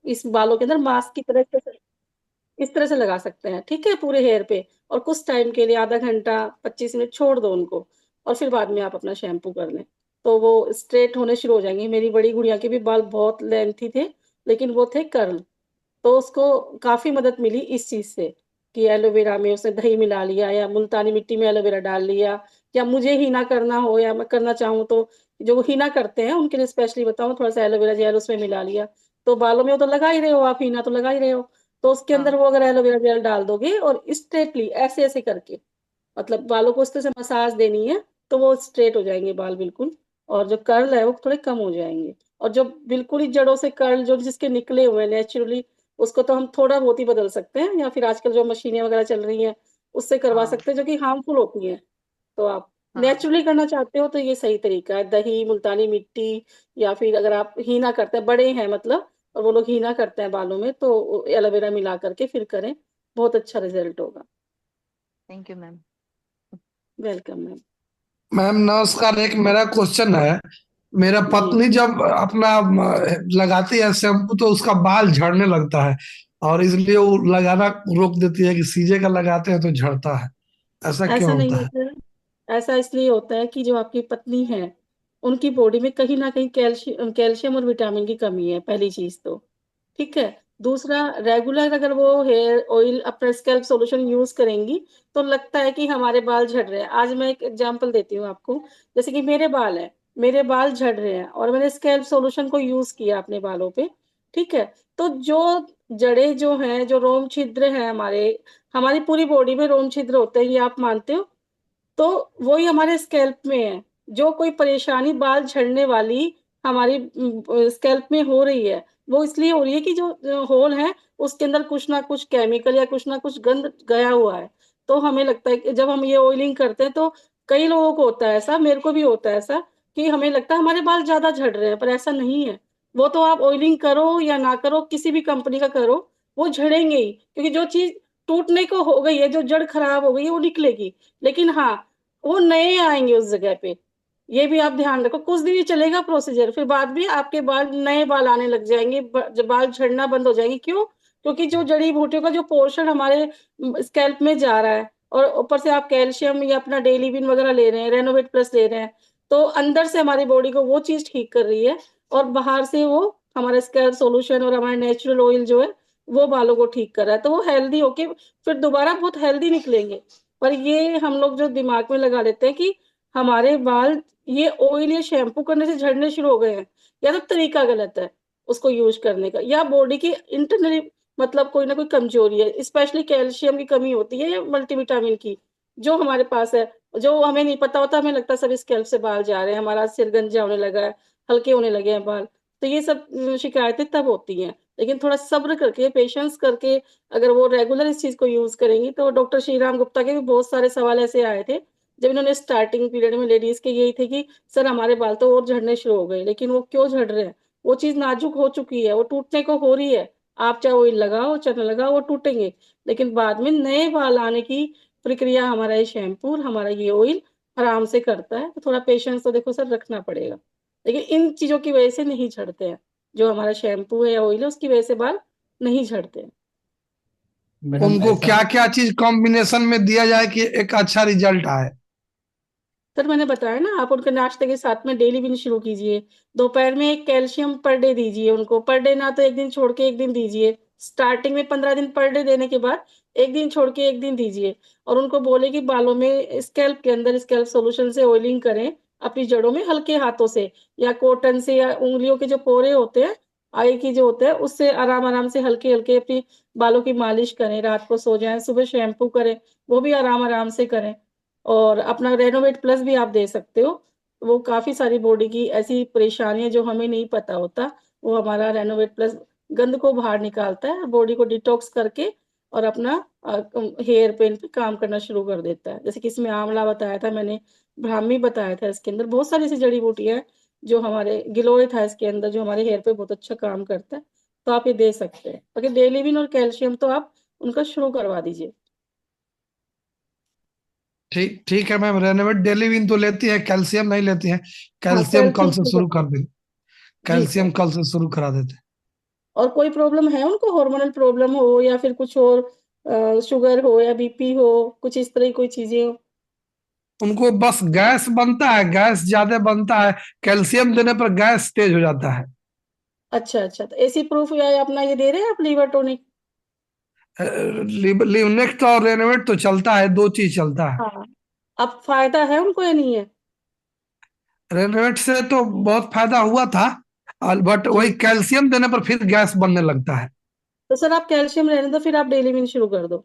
इस बालों के अंदर मास्क की तरह से इस तरह से लगा सकते हैं, ठीक है? पूरे हेयर पे और कुछ टाइम के लिए आधा घंटा, 25 मिनट छोड़ दो उनको और फिर बाद में आप अपना शैम्पू कर लें। तो वो स्ट्रेट होने शुरू हो जाएँगे। मेरी बड़ी गुड़िया के भी बाल बहुत लेंथी थे, लेकिन वो थे कर्ल। तो उसको काफ़ी मदद मिली इस चीज़ से कि एलोवेरा में उसने दही मिला लिया या मुल्तानी मिट्टी में एलोवेरा डाल लिया या मुझे हीना करना हो या मैं करना चाहूँ तो जो हीना करते हैं उनके लिए स्पेशली बताऊँ थोड़ा-सा एलोवेरा जेल उसमें मिला लिया। तो बालों में वो तो लगा ही रहे हो आप हीना तो लगा ही रहे हो। तो उसके अंदर हाँ। वो अगर एलोवेरा जेल डाल दोगे और स्ट्रेटली ऐसे-ऐसे करके मतलब बालों को इस तरह से मसाज देनी है, तो वो स्ट्रेट हो जाएँगे बाल बिल्कुल और जो कर्ल है वो थोड़े कम हो जाएँगे। और जो बिल्कुल ही जड़ों से कर्ल जो जिसके निकले हुए हैं नेचुरली उसको तो हम थोड़ा बहुत ही बदल सकते हैं या फिर आजकल जो मशीनें वगैरह चल रही हैं, उससे करवा हाँ। सकते हैं जो कि हार्मफुल होती हैं। तो आप हाँ। नेचुरली करना चाहते हो तो ये सही तरीका है। दही, मुल्तानी मिट्टी या फिर अगर आप हीना करते हैं, बड़े हैं मतलब और वो लोग हीना करते हैं बालों में तो एलोवेरा मिला करके फिर करें, बहुत अच्छा रिज़ल्ट होगा। Thank you ma'am. Welcome ma'am. Ma'am नमस्कार, एक मेरा क्वेश्चन है। मेरा जी। पत्नी जब अपना लगाती है शैम्पू तो उसका बाल झड़ने लगता है, और इसलिए वो लगाना रोक देती है कि सीजे का लगाते हैं तो झड़ता है। ऐसा क्यों ऐसा नहीं होता है? होता है। ऐसा इसलिए होता है कि जो आपकी पत्नी है, उनकी बॉडी में कहीं न कहीं कैल्शियम और विटामिन की कमी है, पहली चीज़ तो, ठीक है? दूसरा रेगुलर अगर वो हेयर ऑयल अपना स्कैल्प सॉल्यूशन यूज़ करेंगी, तो लगता है कि हमारे बाल झड़ रहे हैं। आज मैं एक एग्ज़ाम्पल देती हूँ आपको, जैसे कि मेरे बाल हैं, मेरे बाल झड़ रहे हैं और मैंने स्कैल्प सॉल्यूशन को यूज़ किया अपने बालों पे, ठीक है? तो जो जड़ें जो हैं, जो रोम छिद्र हैं हमारी पूरी बॉडी में रोम छिद्र होते हैं, ये आप मानते हो? तो वही हमारे स्कैल्प में है। जो कोई परेशानी बाल झड़ने वाली हमारी स्कैल्प में हो रही है, वो इसलिए हो रही है कि जो होल है, उसके अंदर कुछ न कुछ केमिकल या कुछ न कुछ गंध गया हुआ है। तो हमें लगता है कि जब हम ये ऑयलिंग करते हैं, तो कई लोगों को होता है ऐसा, मेरे को भी होता है ऐसा कि हमें लगता है हमारे बाल ज़्यादा झड़ रहे हैं, पर ऐसा नहीं है। वो तो आप ऑयलिंग करो या ना करो, किसी भी कंपनी का करो, वो झड़ेंगे ही क्योंकि जो चीज़ टूटने को हो गई है, जो जड़ खराब हो गई है, वो निकलेगी। लेकिन हाँ, वो नए आएँगे उस जगह पे। ये भी आप ध्यान रखो, कुछ दिन ये चलेगा प्रोसीजर, फिर बाद में आपके बाल नए बाल आने लग जाएँगे, जब बाल झड़ना बंद हो जाएँगे, क्यों? क्योंकि जो जड़ी-बूटियों का जो पोर्शन हमारे स्कैल्प में जा रहा है और ऊपर से आप कैल्शियम या अपना डेली विन वगैरह ले रहे हैं, रेनोवेट प्लस ले रहे हैं, तो अंदर से हमारी बॉडी को वो चीज़ ठीक कर रही है और बाहर से वो हमारा स्कैल्प सॉल्यूशन और हमारा नेचुरल ऑयल जो है, वो बालों को ठीक कर रहा है। तो वो हेल्दी होके फिर दोबारा बहुत हेल्दी निकलेंगे। पर ये हम लोग जो दिमाग में लगा लेते हैं कि हमारे बाल ये ऑयल या शैम्पू करने से झड़ने शुरू हो गए हैं, या तो तरीका गलत है उसको यूज़ करने का या बॉडी की इंटरनली मतलब कोई ना कोई कमज़ोरी है, स्पेशली कैल्शियम की कमी होती है या मल्टीविटामिन की, जो हमारे पास है, जो हमें नहीं पता होता, हमें लगता है सब स्कैल्प से बाल जा रहे हैं, हमारा सिर गंजा होने लगा है, हल्के होने लगे हैं बाल। तो ये सब शिकायतें तब होती हैं, लेकिन थोड़ा सब्र करके, पेशेंस करके अगर वो रेगुलर इस चीज़ को यूज़ करेंगी तो डॉक्टर श्रीराम गुप्ता के भी बहुत सारे सवाल ऐसे आए थे, जब इन्होंने स्टार्टिंग पीरियड में लेडीज़ के यही थे कि सर हमारे बाल तो और झड़ने शुरू हो गए, लेकिन वो क्यों झड़ रहे हैं? वो चीज़ नाज़ुक हो चुकी है, वो टूटने को हो रही है। आप चाहे ऑयल लगाओ, चाहे ना लगाओ, वो टूटेंगे। लेकिन बाद में नए बाल आने की प्रक्रिया हमारा ये शैम्पू और हमारा ये ऑयल आराम से करता है, तो थोड़ा पेशेंस तो देखो सर रखना पड़ेगा। लेकिन इन चीज़ों की वज़ह से नहीं झड़ते हैं, जो हमारा शैम्पू है या ऑयल है उसकी वज़ह से बाल नहीं झड़ते हैं। मैडम उनको ऐसा क्या क्या चीज कॉम्बिनेशन में दिया जाए कि एक अच्छा रिजल्ट आए? सर मैंने बताया ना आप उनके नाश्ते के साथ में डेली भी शुरू कीजिए। दोपहर में एक कैल्शियम पर डे दीजिए उनको, पर डे ना तो 1 दिन छोड़ के 1 दिन दीजिए। स्टार्टिंग में 15 दिन पर डे देने के बाद 1 दिन छोड़ के 1 दिन दीजिए और उनको बोले कि बालों में स्कैल्प के अंदर स्कैल्प सॉल्यूशन से ऑयलिंग करें, अपनी जड़ों में हल्के हाथों से या कॉटन से या उँगलियों के जो पोरे होते हैं, आई की जो होते हैं उससे आराम-आराम से हल्के-हल्के अपनी बालों की मालिश करें, रात को सो जाएँ, सुबह शैम्पू करें, वो भी आराम-आराम से करें। और अपना रेनोवेट प्लस भी आप दे सकते हो। वो काफ़ी सारी बॉडी की ऐसी परेशानियाँ जो हमें नहीं पता होता, वो हमारा रेनोवेट प्लस गंद को बाहर निकालता है, बॉडी को डिटॉक्स करके और अपना हेयर पे इन पे काम करना शुरू कर देता है। जैसे कि इसमें आंवला बताया था मैंने, ब्राह्मी बताया था इसके अंदर, बहुत सारी ऐसी जड़ी-बूटियाँ हैं जो हमारे गिलोय था इसके अंदर जो हमारे हेयर पे बहुत अच्छा काम करता है। तो आप ये दे सकते हैं। बाकी डेलीविन और कैल्शियम तो आप उनका शुरू करवा दीजिए। ठीक ठीक है मैम, रेनोवेट डेली विन तो लेती है, कैल्शियम नहीं लेती है। हाँ, कैल्शियम कल कैल्शियम से शुरू शुरू करवा कर दीजिए। दें। जी कैल्शियम सर। कल से शुरू करा देते हैं। और कोई प्रॉब्लम है उनको, हार्मोनल प्रॉब्लम हो या फिर कुछ और, शुगर हो या बीपी हो, कुछ इस तरह की कोई चीजें हो? उनको बस गैस बनता है, गैस ज्यादा बनता है, कैल्शियम देने पर गैस तेज हो जाता है। अच्छा अच्छा, तो एसी प्रूफ या अपना ये दे रहे हैं आप लीवर टॉनिक? लिवनेक्ट और रेनोवेट तो चलता है, दो चीज चलता है। हाँ। अब फायदा है उनको या नहीं है? रेनोवेट से तो बहुत फायदा हुआ था, बट जी। वही कैल्शियम देने पर फिर गैस बनने लगता है। तो सर आप कैल्शियम रहने दो, फिर आप डेली विन शुरू कर दो।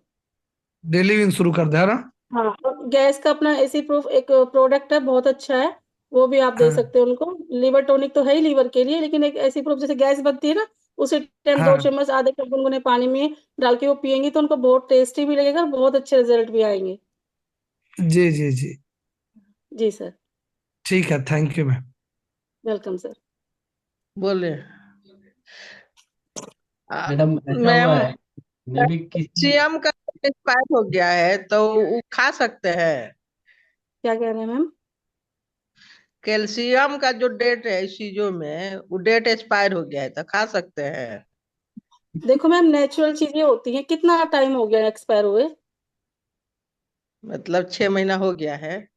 डेली यूज शुरू कर दे, है ना? हाँ, और गैस का अपना एसी प्रूफ एक प्रोडक्ट है, बहुत अच्छा है, वो भी आप दे हाँ सकते हो उनको। लीवर टॉनिक तो है ही लीवर के लिए, लेकिन एक एसी प्रूफ, जैसे गैस बनती है ना, उसी टाइम दो हाँ। चम्मच आधे कप गुनगुने पानी में डाल के वो पियेंगी तो उनको बहुत टेस्टी भी लगेगा और बहुत अच्छे रिजल्ट भी आएंगे। जी जी जी। जी सर। ठीक है, thank you ma'am. Welcome sir. बोले मैडम ऐसा मैम, हुआ है, मैं भी किसी सीएम का एक्सपायर हो गया है तो वो खा सकते हैं? क्या कह रहे हैं मैम? कैल्शियम का जो डेट है इस चीजों में, वो डेट एक्सपायर हो गया है तो खा सकते हैं? देखो मैम, नेचुरल चीजें होती हैं, कितना टाइम हो गया एक्सपायर हुए? मतलब 6 महीना हो गया है।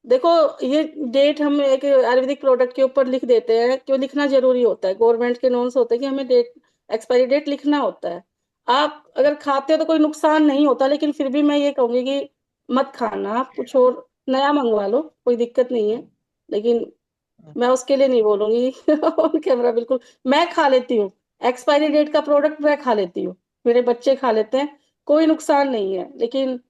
देखो, ये डेट हम एक आयुर्वेदिक प्रोडक्ट के ऊपर लिख देते हैं, क्यों लिखना जरूरी होता है? गवर्नमेंट के नॉर्म्स होते हैं कि हमें डेट, एक्सपायरी डेट लिखना होता है। आप अगर खाते हो तो कोई नुकसान नहीं होता, लेकिन फिर भी मैं ये कहूंगी कि मत खाना, आप कुछ और नया मंगवा लो, कोई दिक्कत नहीं है। लेकिन मैं उसके लिए नहीं बोलूंगी ऑन कैमरा बिल्कुल। मैं खा लेती हूँ, एक्सपायरी डेट का प्रोडक्ट मैं खा लेती हूँ, मेरे बच्चे खा लेते हैं, कोई नुकसान नहीं है। लेकिन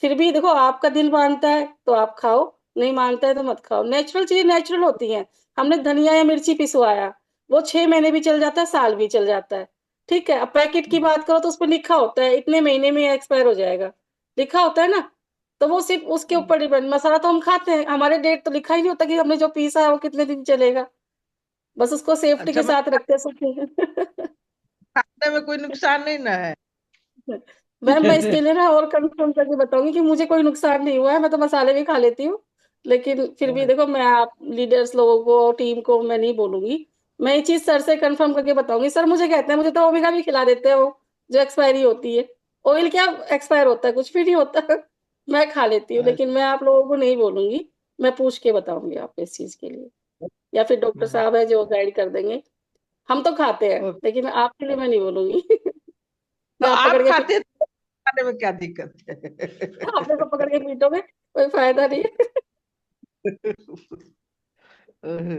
फिर भी देखो, आपका दिल मानता है तो आप खाओ, नहीं मानता है तो मत खाओ। नेचुरल चीजें नेचुरल होती हैं। हमने धनिया या मिर्ची पिसवाया, वो 6 महीने भी चल जाता है, साल भी चल जाता है। ठीक है, अब पैकेट की बात करो तो उस पर लिखा होता है इतने महीने में एक्सपायर हो जाएगा, लिखा होता है ना। तो वो सिर्फ उसके ऊपर डिपेंड, मसाला तो हम खाते हैं, हमारे डेट तो लिखा ही नहीं होता कि हमने जो पीसा है वो कितने दिन चलेगा, बस उसको सेफ्टी अच्छा, के मैं साथ रखते हैं सब। खाने में कोई नुकसान नहीं ना है? मैम, मैं इसके लिए ना और कंफर्म करके बताऊंगी कि मुझे कोई नुकसान नहीं हुआ है, मैं तो मसाले भी खा लेती हूँ। लेकिन फिर भी देखो, मैं आप लीडर्स लोगों को, टीम को मैं नहीं बोलूंगी, मैं ये चीज सर से कंफर्म करके बताऊंगी। सर मुझे कहते हैं, मुझे तो ओमेगा भी खिला देते हैं वो, जो एक्सपायरी होती है। ऑयल क्या एक्सपायर होता है? कुछ भी नहीं होता। मैं खा लेती हूँ, लेकिन मैं आप लोगों को नहीं बोलूंगी, मैं पूछ के बताऊंगी आपको इस चीज के लिए, या फिर डॉक्टर साहब है जो गाइड कर देंगे। हम तो खाते हैं, लेकिन आपके लिए मैं नहीं बोलूंगी। तो मैं आप पकड़ आप के खाते हैं तो खाने में क्या दिक्कत आप मेरे को पकड़ के पीटोगे, कोई फायदा नहीं है। है?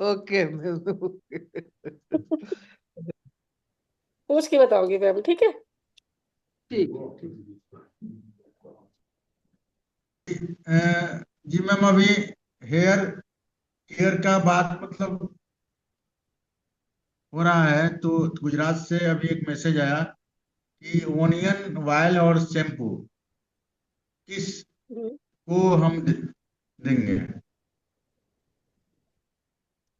Okay ma'am. पूछ के बताऊंगी मैम, ठीक है? ठीक। जी मैम, अभी हेयर हेयर का बात मतलब हो रहा है, तो गुजरात से अभी एक मैसेज आया कि ओनियन ऑयल और शैम्पू किस को हम देंगे।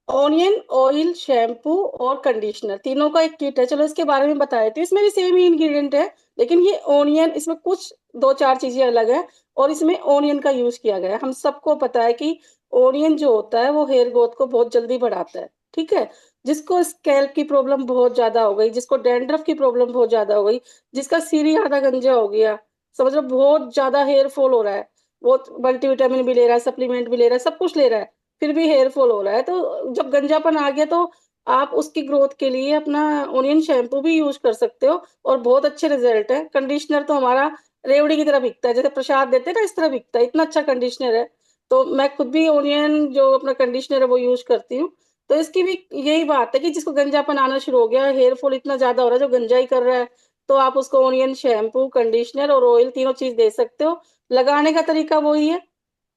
ऑनियन ऑयल, शैम्पू और कंडीशनर, तीनों का एक किट है। चलो इसके बारे में बताए, तो इसमें भी सेम ही इंग्रेडिएंट है, लेकिन ये ऑनियन, इसमें कुछ दो चार चीजें अलग है, और इसमें ऑनियन का यूज किया गया है। हम सबको पता है कि ऑनियन जो होता है वो हेयर ग्रोथ को बहुत जल्दी बढ़ाता है, ठीक है? जिसको स्कैल्प की प्रॉब्लम बहुत ज्यादा हो गई, जिसको डैंड्रफ की प्रॉब्लम बहुत ज्यादा हो गई, जिसका सिर ही आधा गंजा हो गया, समझ लो बहुत ज्यादा हेयर फॉल हो रहा है, वो मल्टीविटामिन भी ले रहा है, सप्लीमेंट भी ले रहा है, सब कुछ ले रहा है, फिर भी हेयर फॉल हो रहा है, तो जब गंजापन आ गया तो आप उसकी ग्रोथ के लिए अपना ओनियन शैम्पू भी यूज कर सकते हो, और बहुत अच्छे रिजल्ट है। कंडीशनर तो हमारा रेवड़ी की तरह बिकता है, जैसे प्रसाद देते हैं ना, इस तरह बिकता है, इतना अच्छा कंडीशनर है। तो मैं खुद भी ओनियन जो अपना कंडीशनर है वो यूज करती हूँ। तो इसकी भी यही बात है कि जिसको गंजापन आना शुरू हो गया, हेयर फॉल इतना ज्यादा हो रहा है, जो गंजाई कर रहा है, तो आप उसको ओनियन शैम्पू, कंडीशनर और ऑयल, तीनों चीज दे सकते हो। लगाने का तरीका वही है,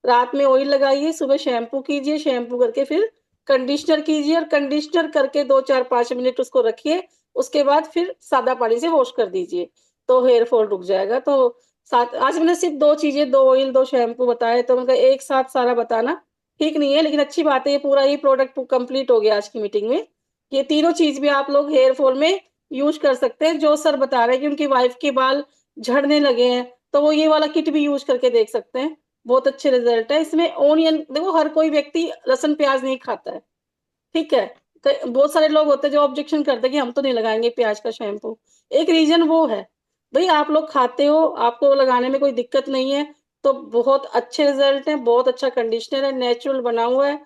रात में ऑयल लगाइए, सुबह शैम्पू कीजिए, शैम्पू करके फिर कंडीशनर कीजिए, और कंडीशनर करके 2 4 5 मिनट उसको रखिए, उसके बाद फिर सादा पानी से वॉश कर दीजिए, तो हेयर फॉल रुक जाएगा। तो साथ, आज मैंने सिर्फ दो चीजें, दो ऑयल दो शैम्पू बताए, तो मतलब एक साथ सारा बताना ठीक नहीं है, लेकिन अच्छी बात है, ये पूरा ही प्रोडक्ट कंप्लीट हो गया आज की मीटिंग में। ये तीनों चीज भी आप लोग हेयर फॉल में यूज कर सकते हैं। जो सर बता रहे हैं कि उनकी वाइफ के बाल झड़ने लगे हैं, तो वो ये वाला किट भी यूज करके देख सकते हैं, बहुत अच्छे रिजल्ट है। इसमें ओनियन, देखो हर कोई व्यक्ति लहसुन प्याज नहीं खाता है, ठीक है? बहुत सारे लोग होते हैं जो ऑब्जेक्शन करते हैं कि हम तो नहीं लगाएंगे प्याज का शैम्पू। एक रीजन वो है, भाई आप लोग खाते हो, आपको लगाने में कोई दिक्कत नहीं है, तो बहुत अच्छे रिजल्ट हैं, बहुत अच्छा कंडीशनर है, नेचुरल बना हुआ है।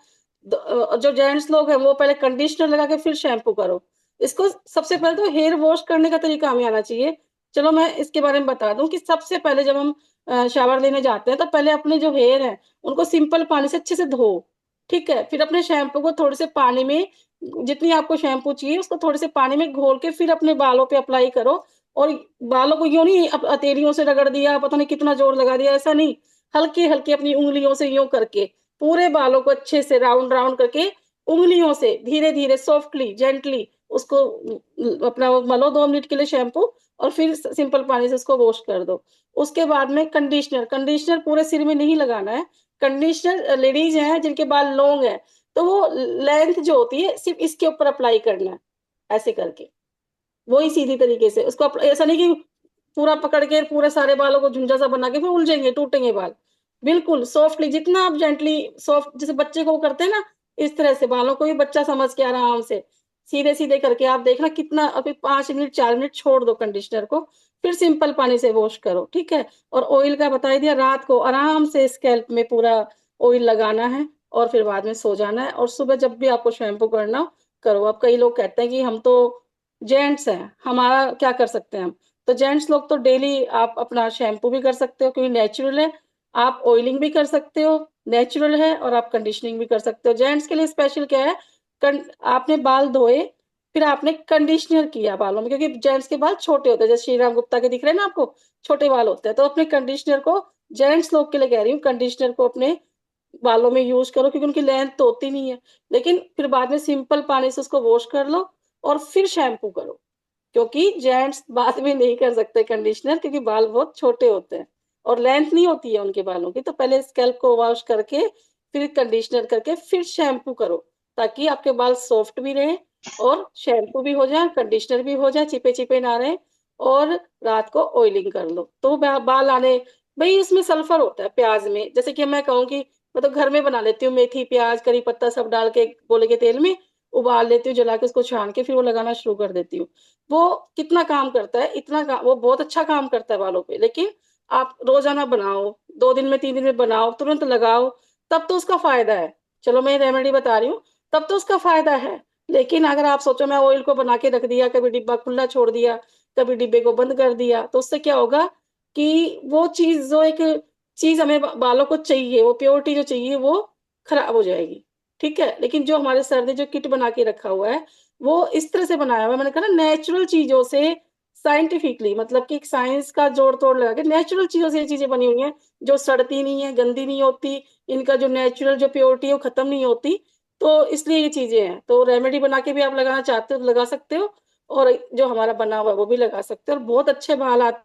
जो जेंट्स लोग हैं वो पहले कंडीशनर लगा के फिर शैम्पू करो। इसको सबसे पहले तो हेयर वॉश करने का तरीका हमें आना चाहिए। चलो मैं इसके बारे में बता दूं कि सबसे पहले जब हम शावर लेने जाते हैं तो पहले अपने जो हेयर है उनको सिंपल पानी से अच्छे से धो, ठीक है? फिर अपने शैम्पू को थोड़े से पानी में, जितनी आपको शैम्पू चाहिए उसको थोड़े से पानी में घोल के फिर अपने बालों पे अप्लाई करो। और बालों को यूँ नहीं हथेलियों से रगड़ दिया, पता नहीं कितना जोर लगा दिया, ऐसा नहीं। हल्के-हल्के अपनी उँगलियों से यूँ करके पूरे बालों को अच्छे से राउंड-राउंड करके उँगलियों से धीरे-धीरे सॉफ्टली, जेंटली उसको अपना वो मलो 2 मिनट के लिए शैम्पू और फिर सिंपल पानी से उसको वॉश कर दो। उसके बाद में कंडीशनर पूरे सिर में नहीं लगाना है। कंडीशनर लेडीज़ हैं जिनके बाल लॉन्ग हैं, तो वो लेंथ जो होती है सिर्फ़ इसके ऊपर अप्लाई करना है, ऐसे करके। वही सीधी तरीके से उसको ऐसा नहीं कि पूरा पकड़ के पूरे सारे बालों को झुंझा सा बना के फिर उलझेंगे, टूटेंगे बाल। बिल्कुल सॉफ्टली, जितना आप जेंटली सॉफ्ट जैसे बच्चे को करते हैं ना, इस तरह से बालों को भी बच्चा समझ के आराम से सीधे-सीधे करके आप देखना कितना, अभी 5 मिनट 4 मिनट छोड़ दो कंडीशनर को, फिर सिंपल पानी से वॉश करो, ठीक है? और ऑयल का बता ही दिया, रात को आराम से स्कैल्प में पूरा ऑयल लगाना है और फिर बाद में सो जाना है और सुबह जब भी आपको शैम्पू करना हो, करो। अब कई लोग कहते हैं कि हम तो जेंट्स हैं, हमारा क्या कर सकते हैं हम? तो जेंट्स लोग तो डेली आप अपना शैम्पू भी कर सकते हो क्योंकि नेचुरल है, आप ऑयलिंग भी कर सकते हो, नेचुरल है और आप कंडीशनिंग भी कर सकते हो। जेंट्स के लिए स्पेशल क्या है, आपने बाल धोए, फिर आपने कंडीशनर किया बालों में, क्योंकि जेंट्स के बाल छोटे होते हैं, जैसे श्रीराम गुप्ता के दिख रहे हैं ना आपको, छोटे बाल होते हैं। तो अपने कंडीशनर को, जेंट्स लोग के लिए कह रही हूँ, कंडीशनर को अपने बालों में यूज़ करो क्योंकि उनकी लेंथ तो होती नहीं है। लेकिन फिर बाद में सिंपल पानी से उसको वॉश कर लो और फिर शैम्पू करो। क्योंकि जेंट्स बाद में नहीं कर सकते कंडीशनर क्योंकि बाल बहुत छोटे होते हैं और लेंथ नहीं होती है उनके बालों की। तो पहले स्कैल्प को वॉश करके, फिर कंडीशनर करके, फिर शैम्पू करो, ताकि आपके बाल सॉफ्ट भी रहें और शैम्पू भी हो जाए, कंडीशनर भी हो जाए, चिपे-चिपे ना रहें और रात को ऑयलिंग कर लो। तो बाल आने, भई उसमें सल्फर होता है प्याज़ में, जैसे कि मैं कहूँ कि मैं तो घर में बना लेती हूँ, मेथी, प्याज़, करी पत्ता सब डाल के गोले के तेल में उबाल लेती हूँ, जला के उसको छान के फिर वो लगाना शुरू कर देती हूँ। वो कितना काम करता है, इतना वो बहुत अच्छा काम करता है बालों पे। लेकिन आप रोज़ाना बनाओ, 2 दिन में 3 दिन में बनाओ, तुरंत लगाओ, तब तो उसका फ़ायदा है। चलो मैं रेमेडी बता रही हूँ, तब तो उसका फ़ायदा है। लेकिन अगर आप सोचो मैं ऑयल को बना के रख दिया, कभी डिब्बा खुला छोड़ दिया, कभी डिब्बे को बंद कर दिया, तो उससे क्या होगा कि वो चीज़, जो एक चीज़ हमें बालों को चाहिए, वो प्योरिटी जो चाहिए वो खराब हो जाएगी, ठीक है? लेकिन जो हमारे सर ने जो किट बना के रखा हुआ है, वो इस तरह से बनाया हुआ है, मैंने कहा ना नेचुरल चीज़ों से, साइंटिफिकली, मतलब कि साइंस का जोड़-तोड़ लगा के नेचुरल चीज़ों से ये चीज़ें बनी हुई हैं, जो सड़ती नहीं है, गंदी नहीं होती, इनका जो नेचुरल जो प्योरिटी है वो खत्म नहीं होती, तो इसलिए ये चीज़ें हैं। तो रेमेडी बना के भी आप लगाना चाहते हो तो लगा सकते हो और जो हमारा बना हुआ है वो भी लगा सकते हो और बहुत अच्छे बाल आते